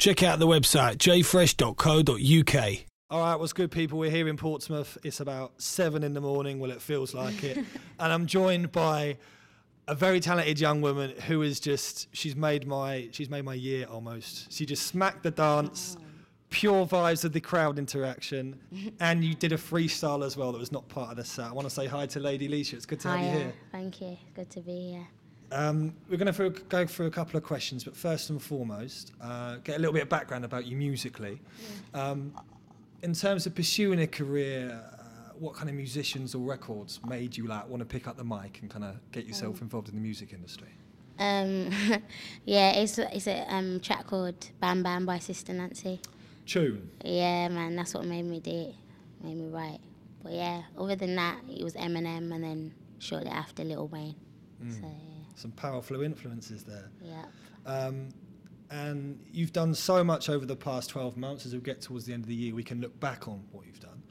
Check out the website jfresh.co.uk. All right, what's good, people? We're here in Portsmouth. It's about 7 in the morning. Well, it feels like it. And I'm joined by a very talented young woman who is just, she's made my year almost. She just smacked the dance, pure vibes of the crowd interaction, and you did a freestyle as well that was not part of the set. I want to say hi to Lady Leshurr. It's good to have you here. Thank you. Good to be here. We're going to go through a couple of questions, but first and foremost, get a little bit of background about you musically. In terms of pursuing a career, what kind of musicians or records made you want to pick up the mic and kind of get yourself involved in the music industry? Yeah, it's a track called Bam Bam by Sister Nancy. Tune? Yeah, man, that's what made me do it, made me write. But yeah, other than that, it was Eminem and then shortly after Lil Wayne. So, yeah. Some powerful influences there. Yeah. And you've done so much over the past 12 months. As we get towards the end of the year, we can look back on what you've done.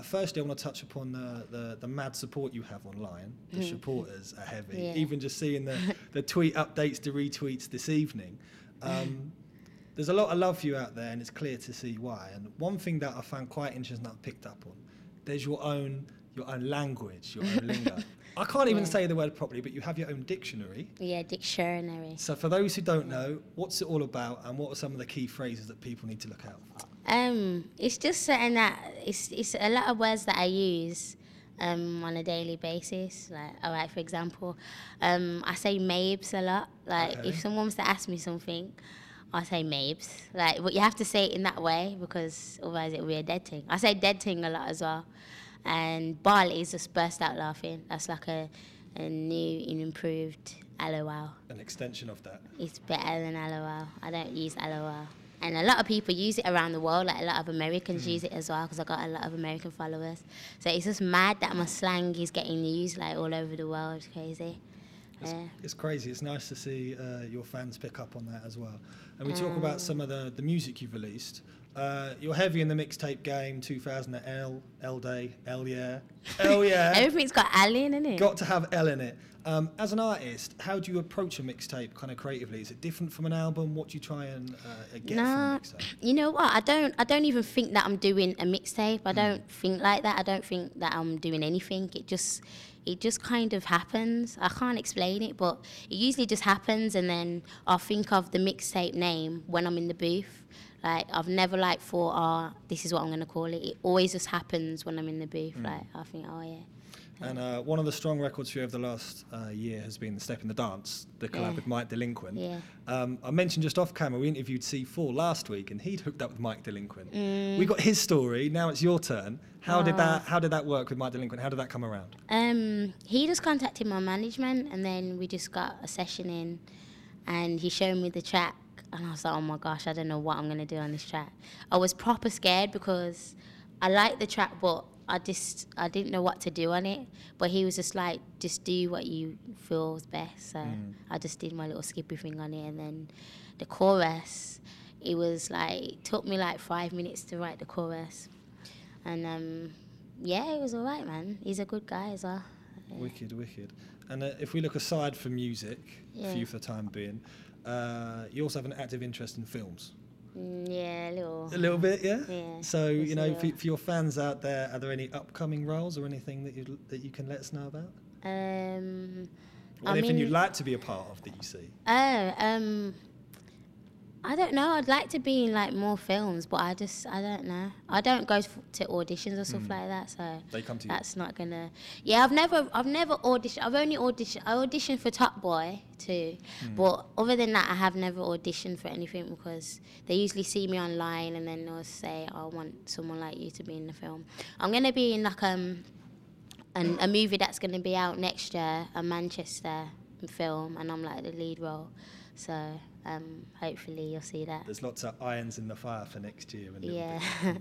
Firstly, I want to touch upon the mad support you have online. The supporters are heavy. Yeah. Even just seeing the tweet updates, the retweets this evening. There's a lot of love for you out there, and it's clear to see why. And one thing that I found quite interesting that I picked up on, there's your own language, your own lingo. I can't even say the word properly, but you have your own dictionary. Yeah, dictionary. So for those who don't know, what's it all about, and what are some of the key phrases that people need to look out for? It's just something that it's a lot of words that I use on a daily basis. Like, all right, for example, I say mabes a lot. Like, if someone was to ask me something, I say mabes. Like, but you have to say it in that way because otherwise it would be a dead thing. I say dead thing a lot as well. And Barley's just burst out laughing. That's like a new and improved LOL. An extension of that. It's better than LOL. I don't use LOL. And a lot of people use it around the world, like a lot of Americans use it as well, because I got a lot of American followers. So it's just mad that my slang is getting used like all over the world. It's crazy. It's crazy. It's nice to see your fans pick up on that as well. And we talk about some of the music you've released. You're heavy in the mixtape game, 2000 L Day, L yeah. L yeah. Everything's got L in it. Got to have L in it. As an artist, how do you approach a mixtape kind of creatively? Is it different from an album? What do you try and get from a mixtape? You know what? I don't even think that I'm doing a mixtape. I don't think like that. I don't think that I'm doing anything. It just kind of happens. I can't explain it, but it usually just happens, and then I'll think of the mixtape name when I'm in the booth. Like, I've never thought, this is what I'm going to call it. It always just happens when I'm in the booth. Like, I think, oh yeah. And one of the strong records for you over the last year has been the Step in the Dance, the collab with Mike Delinquent. Yeah. I mentioned just off camera, we interviewed C4 last week, and he'd hooked up with Mike Delinquent. We got his story. Now it's your turn. How did that work with Mike Delinquent? How did that come around? He just contacted my management, and then we just got a session in, and he showed me the track. And I was like, oh my gosh, I don't know what I'm going to do on this track. I was proper scared because I liked the track, but I didn't know what to do on it. But he was just like, just do what you feel is best. So I just did my little skippy thing on it. And then the chorus, it was like, took me like 5 minutes to write the chorus. And yeah, it was all right, man. He's a good guy as well. Yeah. Wicked, wicked. And if we look aside from music, for you for the time being, you also have an active interest in films. Yeah, a little. A little bit, yeah? Yeah. So, you know, for your fans out there, are there any upcoming roles or anything that you can let us know about? Or anything you'd like to be a part of that you see? I don't know. I'd like to be in like more films, but I don't know. I don't go to auditions or stuff like that, so they come to you. That's not gonna. Yeah, I've never auditioned. I've only auditioned. I auditioned for Top Boy too, but other than that, I have never auditioned for anything because they usually see me online and then they'll say, "I want someone like you to be in the film." I'm gonna be in like a movie that's gonna be out next year, a Manchester film, and I'm like the lead role. So hopefully you'll see that. There's lots of irons in the fire for next year and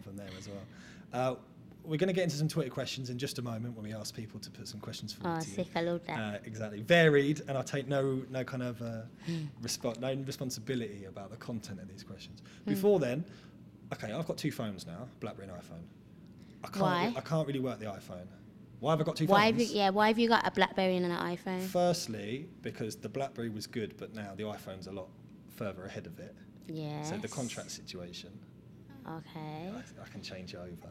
from there as well. We're going to get into some Twitter questions in just a moment when we ask people to put some questions forward to you. Sick, I love that. Exactly. Varied, and I take no kind of no responsibility about the content of these questions. Before then, okay, I've got two phones now, BlackBerry and iPhone. I can't really work the iPhone. Why have I got two phones? Why have you got a BlackBerry and an iPhone? Firstly, because the BlackBerry was good, but now the iPhone's a lot further ahead of it. Yes. So the contract situation, Okay. I can change it over.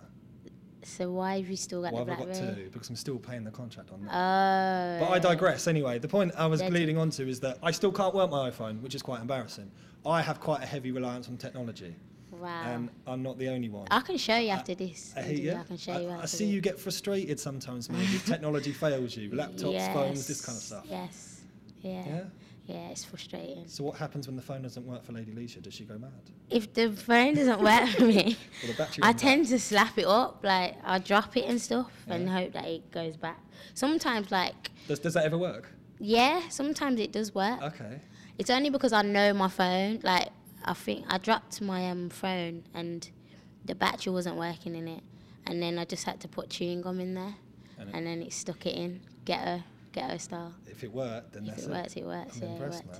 So why have you still got Why the have I got BlackBerry? two? Because I'm still paying the contract on that. Oh. But I digress anyway. The point I was That's leading on to is that I still can't work my iPhone, which is quite embarrassing. I have quite a heavy reliance on technology. Wow. And I'm not the only one. I can show you after this. I hear you. I can show you after I see this. you get frustrated sometimes, maybe. Technology fails you. Laptops, Yes. phones, this kind of stuff. Yes. Yeah. Yeah? Yeah, it's frustrating. So what happens when the phone doesn't work for Lady Leshurr? Does she go mad? If the phone doesn't work for me, Or the battery I runs out? tend to slap it up. Like, I drop it and stuff and Yeah. hope that it goes back. Sometimes, like, Does that ever work? yeah, sometimes it does work. Okay. It's only because I know my phone. Like, I think I dropped my phone and the battery wasn't working in it. And then I just had to put chewing gum in there. And then it stuck it in. Ghetto style. If it worked, then that's If it works, it works. I'm Yeah, it impressed, worked.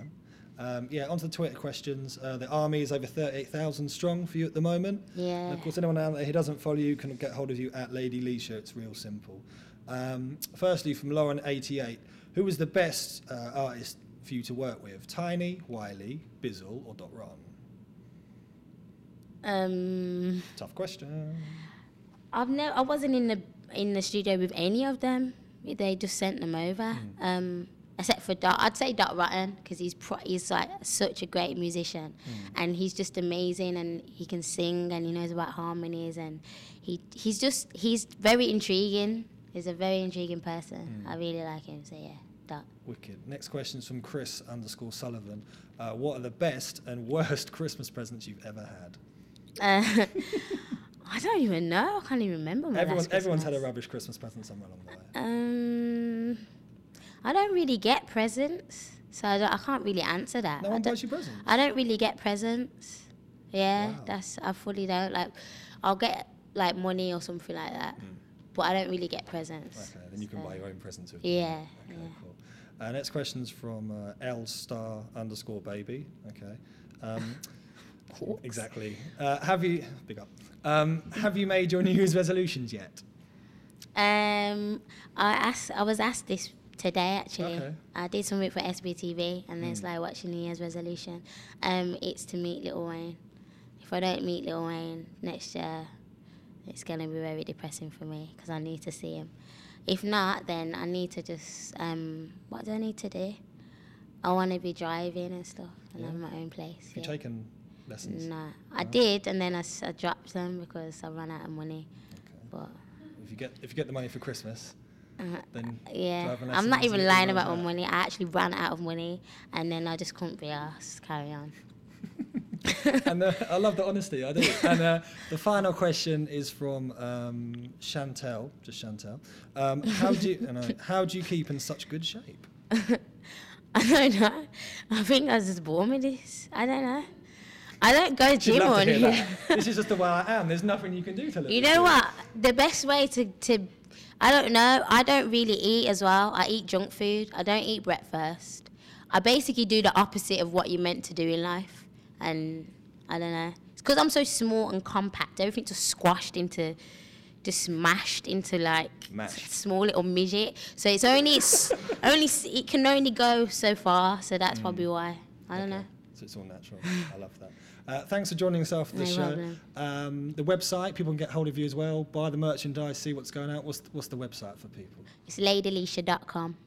man. Yeah, on to the Twitter questions. The army is over 38,000 strong for you at the moment. Yeah. And of course, anyone out there who doesn't follow you can get hold of you at Lady Leshurr. It's real simple. Firstly, from Lauren88, who was the best artist for you to work with? Tiny, Wiley, Bizzle, or Dot Ron? Tough question. I wasn't in the studio with any of them. They just sent them over. Except for Dot, I'd say Dot Rotten because he's like such a great musician, and he's just amazing, and he can sing and he knows about harmonies, and he's very intriguing. He's a very intriguing person. I really like him. So yeah, Dot. Wicked. Next question is from Chris_Sullivan. What are the best and worst Christmas presents you've ever had? I don't even know. I can't even remember my last Everyone's Christmas. had a rubbish Christmas present somewhere along the way. I don't really get presents, so I can't really answer that. No one buys you presents? I don't really get presents. Yeah, Wow. I fully don't. Like, I'll get like money or something like that, but I don't really get presents. Okay, then you can buy your own presents. Yeah. Okay, cool. Next question's from L_baby. Okay. Exactly. Have you made your New Year's resolutions yet? I was asked this today actually. Okay. I did something for SBTV, and then it's like, what's your New Year's resolution? It's to meet Lil Wayne. If I don't meet Lil Wayne next year, it's gonna be very depressing for me because I need to see him. If not, then I need to just what do I need to do? I want to be driving and stuff and have my own place. Have you taken lessons? No, I did, and then I dropped them because I ran out of money. Okay. But If you get the money for Christmas, then yeah, driving I'm not lessons, even you lying can about my manage money. I actually ran out of money, and then I just couldn't be asked. Carry on. that. And I love the honesty, I do. And the final question is from Chantel, just Chantel. How do you keep in such good shape? I don't know. I think I was just born with this. I don't know. I don't go She'd gym love or to hear anything. that. This is just the way I am. There's nothing you can do to look You this know good. what? The best way to I don't know. I don't really eat as well. I eat junk food. I don't eat breakfast. I basically do the opposite of what you're meant to do in life. And I don't know. It's because I'm so small and compact. Everything's just squashed into, just smashed into like Mashed. small little midget. So it can only go so far. So that's probably why. I don't know. So it's all natural. I love that. Thanks for joining us after the No show. problem. The website, people can get hold of you as well. Buy the merchandise, see what's going out. What's the website for people? It's ladyleshurr.com.